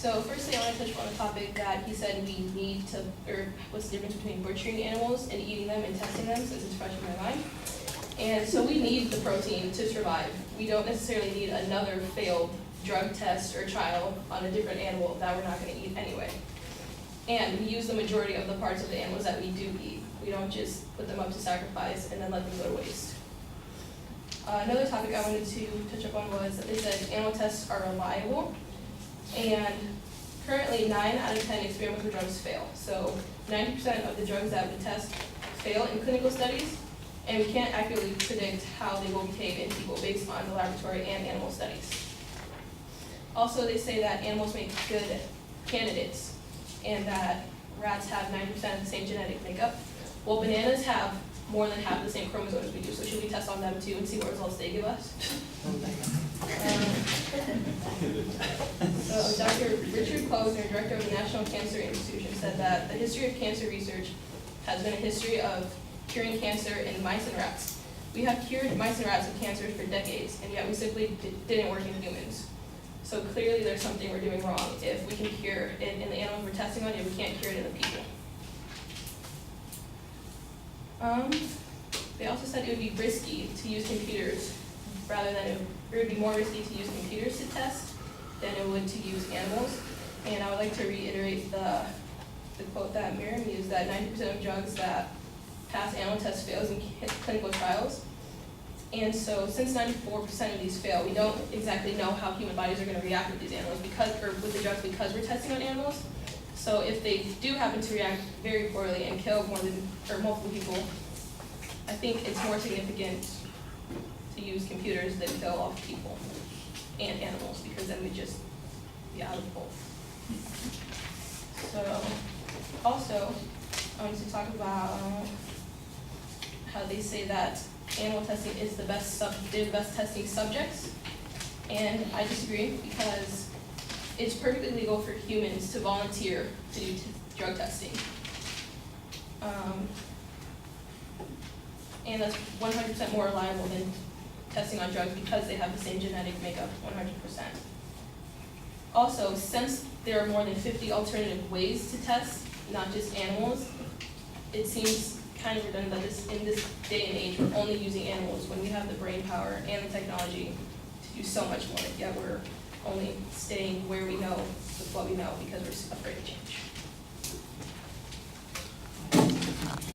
So firstly, I want to touch on a topic that he said we need to, or what's the difference between butchering animals and eating them and testing them, since it's fresh in my mind. And so we need the protein to survive. We don't necessarily need another failed drug test or trial on a different animal that we're not going to eat anyway. And we use the majority of the parts of the animals that we do eat. We don't just put them up to sacrifice and then let them go to waste. Another topic I wanted to touch up on was that they said animal tests are reliable, and currently 9 out of 10 experimental drugs fail. So 90% of the drugs that we test fail in clinical studies, and we can't accurately predict how they will behave in people based on the laboratory and animal studies. Also, they say that animals make good candidates, and that rats have 90% of the same genetic makeup. Well, bananas have more than half the same chromosomes as we do, so should we test on them too and see what results they give us? So Dr. Richard Posner, director of the National Cancer Institute, said that the history of cancer research has been a history of curing cancer in mice and rats. We have cured mice and rats of cancer for decades, and yet we simply didn't work in humans. So clearly there's something we're doing wrong if we can cure it in the animals we're testing on, yet we can't cure it in the people. They also said it would be risky to use computers rather than, it would be more risky to use computers to test than it would to use animals. And I would like to reiterate the quote that Miriam used, that 90% of drugs that pass animal tests fails in clinical trials. And so since 94% of these fail, we don't exactly know how human bodies are going to react with these animals or with the drugs because we're testing on animals. So if they do happen to react very poorly and kill multiple people, I think it's more significant to use computers than kill off people and animals, because then we'd just be out of both. So also, I wanted to talk about how they say that animal testing is the best testing subjects, and I disagree, because it's perfectly legal for humans to volunteer to do drug testing. And that's 100% more reliable than testing on drugs because they have the same genetic makeup, 100%. Also, since there are more than 50 alternative ways to test, not just animals, it seems kind of redundant that in this day and age we're only using animals when we have the brain power and the technology to do so much more, yet we're only staying where we know with what we know because we're afraid to change.